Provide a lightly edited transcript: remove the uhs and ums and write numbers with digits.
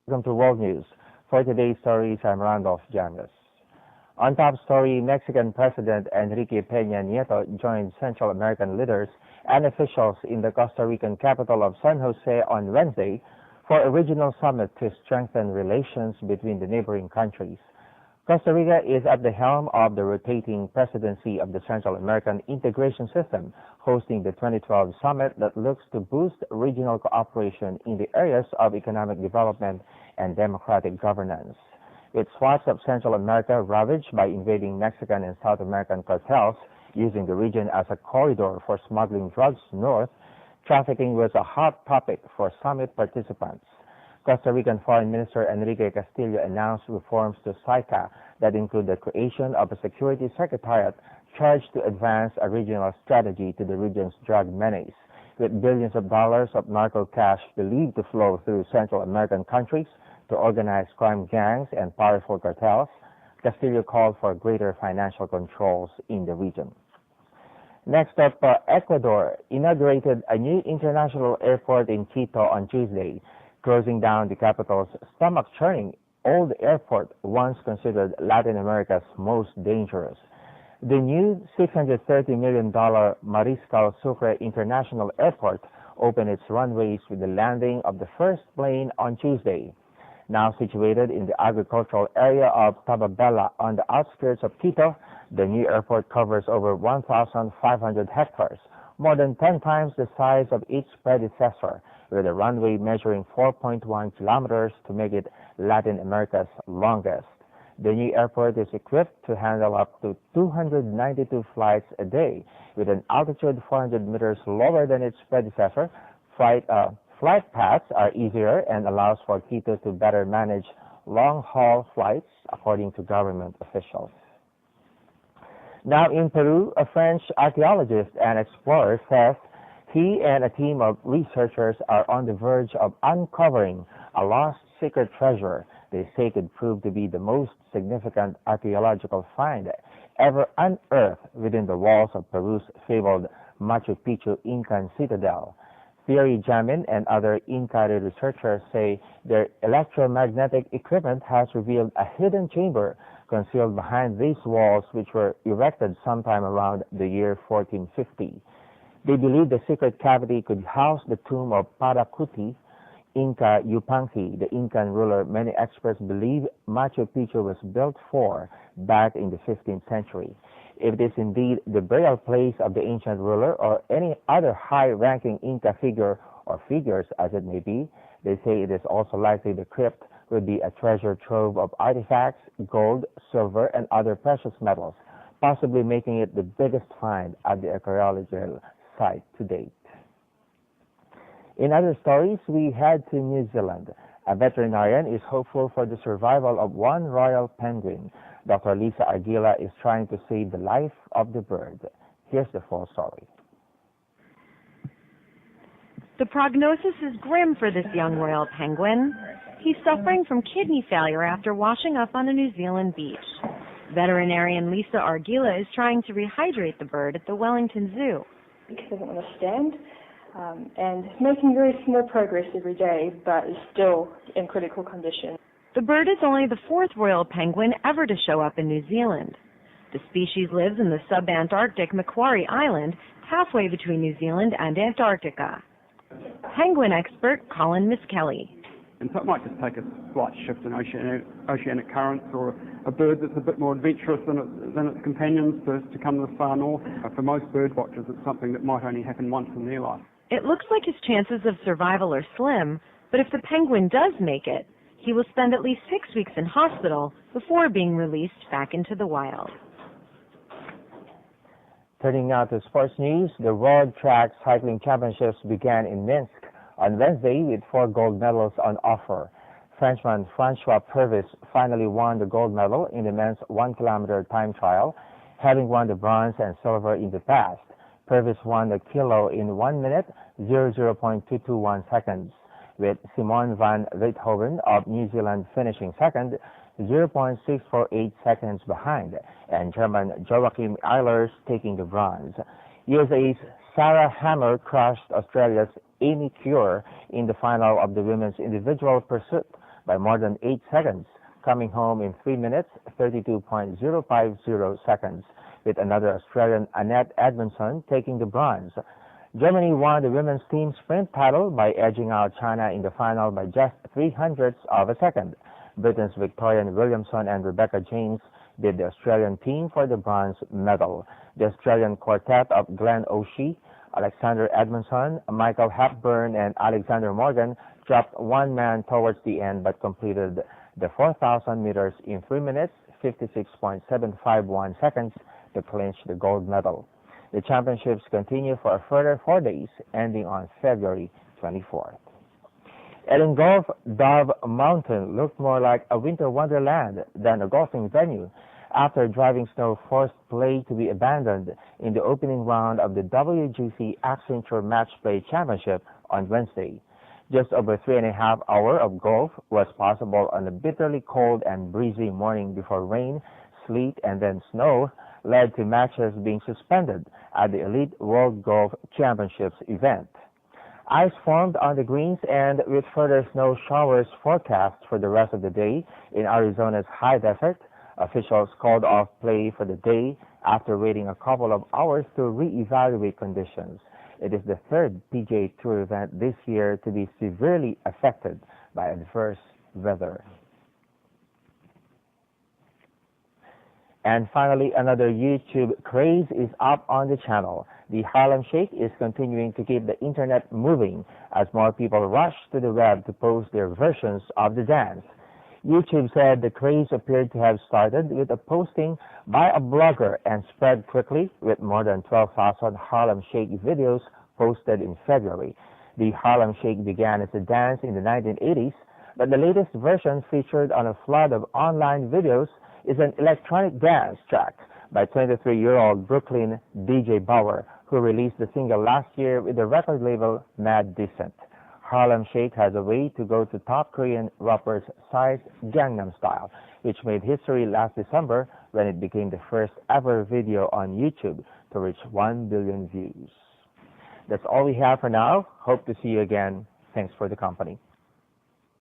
Welcome to World News. For today's stories, I'm Randolf, Jamias. On top story, Mexican President Enrique Pena Nieto joined Central American leaders and officials in the Costa Rican capital of San Jose on Wednesday for a regional summit to strengthen relations between the neighboring countries. Costa Rica is at the helm of the rotating presidency of the Central American Integration System, hosting the 2012 summit that looks to boost regional cooperation in the areas of economic development and democratic governance. With swaths of Central America ravaged by invading Mexican and South American cartels, using the region as a corridor for smuggling drugs north, trafficking was a hot topic for summit participants. Costa Rican Foreign Minister Enrique Castillo announced reforms to SICA that include the creation of a security secretariat charged to advance a regional strategy to the region's drug menace. With billions of dollars of narco cash believed to flow through Central American countries to organize crime gangs and powerful cartels, Castillo called for greater financial controls in the region. Next up, Ecuador inaugurated a new international airport in Quito on Tuesday, closing down the capital's stomach-churning old airport, once considered Latin America's most dangerous. The new $630 million Mariscal Sucre International Airport opened its runways with the landing of the first plane on Tuesday. Now situated in the agricultural area of Tababela on the outskirts of Quito, the new airport covers over 1,500 hectares, more than 10 times the size of its predecessor, with a runway measuring 4.1 kilometers to make it Latin America's longest. The new airport is equipped to handle up to 292 flights a day, with an altitude 400 meters lower than its predecessor. Flight paths are easier and allows for Quito to better manage long-haul flights, according to government officials. Now in Peru, a French archaeologist and explorer says he and a team of researchers are on the verge of uncovering a lost secret treasure they say could prove to be the most significant archaeological find ever unearthed within the walls of Peru's fabled Machu Picchu Incan citadel. Thierry Jamin and other Inca researchers say their electromagnetic equipment has revealed a hidden chamber concealed behind these walls, which were erected sometime around the year 1450. They believe the secret cavity could house the tomb of Paracuti, Inca Yupanqui, the Incan ruler many experts believe Machu Picchu was built for back in the 15th century. If it is indeed the burial place of the ancient ruler or any other high-ranking Inca figure or figures as it may be, they say it is also likely the crypt would be a treasure trove of artifacts, gold, silver, and other precious metals, possibly making it the biggest find at the archaeological site to date. In other stories, we head to New Zealand. A veterinarian is hopeful for the survival of one royal penguin. Dr. Lisa Aguila is trying to save the life of the bird. Here's the full story. The prognosis is grim for this young royal penguin. He's suffering from kidney failure after washing up on a New Zealand beach. Veterinarian Lisa Argila is trying to rehydrate the bird at the Wellington Zoo. He doesn't want to stand and making very small progress every day, but is still in critical condition. The bird is only the fourth royal penguin ever to show up in New Zealand. The species lives in the subantarctic Macquarie Island, halfway between New Zealand and Antarctica. Penguin expert Colin Miskelly. And so it might just take a slight shift in oceanic currents, or a bird that's a bit more adventurous than its companions to come this far north. For most bird watchers, it's something that might only happen once in their life. It looks like his chances of survival are slim, but if the penguin does make it, he will spend at least 6 weeks in hospital before being released back into the wild. Turning now to sports news, the World Track Cycling Championships began in Minsk on Wednesday with 4 gold medals on offer. Frenchman Francois Purvis finally won the gold medal in the men's 1-kilometer time trial, having won the bronze and silver in the past. Purvis won the kilo in 1 minute, 0.221 seconds, with Simon van Rijthoven of New Zealand finishing second, 0.648 seconds behind, and German Joachim Eilers taking the bronze. USA's Sarah Hammer crushed Australia's Amy Cure in the final of the women's individual pursuit by more than 8 seconds, coming home in 3 minutes 32.050 seconds, with another Australian Annette Edmondson taking the bronze. Germany won the women's team sprint title by edging out China in the final by just 0.03 of a second. Britain's Victoria Williamson and Rebecca James did the Australian team for the bronze medal. The Australian quartet of Glenn O'Shea, Alexander Edmondson, Michael Hepburn, and Alexander Morgan dropped one man towards the end but completed the 4,000 meters in 3 minutes 56.751 seconds to clinch the gold medal. The championships continue for a further 4 days, ending on February 24th. And in golf, Dove Mountain looked more like a winter wonderland than a golfing venue after driving snow forced play to be abandoned in the opening round of the WGC Accenture Match Play Championship on Wednesday. Just over 3.5 hours of golf was possible on a bitterly cold and breezy morning before rain, sleet, and then snow led to matches being suspended at the Elite World Golf Championships event. Ice formed on the greens, and with further snow showers forecast for the rest of the day in Arizona's high desert, officials called off play for the day after waiting a couple of hours to re-evaluate conditions. It is the third PGA Tour event this year to be severely affected by adverse weather. And finally, another YouTube craze is up on the channel. The Harlem Shake is continuing to keep the internet moving as more people rush to the web to post their versions of the dance. YouTube said the craze appeared to have started with a posting by a blogger and spread quickly, with more than 12,000 Harlem Shake videos posted in February. The Harlem Shake began as a dance in the 1980s, but the latest version, featured on a flood of online videos, is an electronic dance track by 23-year-old Brooklyn DJ Bauer, who released the single last year with the record label Mad Decent. Harlem Shake has a way to go to top Korean rappers Psy's Gangnam Style, which made history last December when it became the first ever video on YouTube to reach 1 billion views. That's all we have for now. Hope to see you again. Thanks for the company.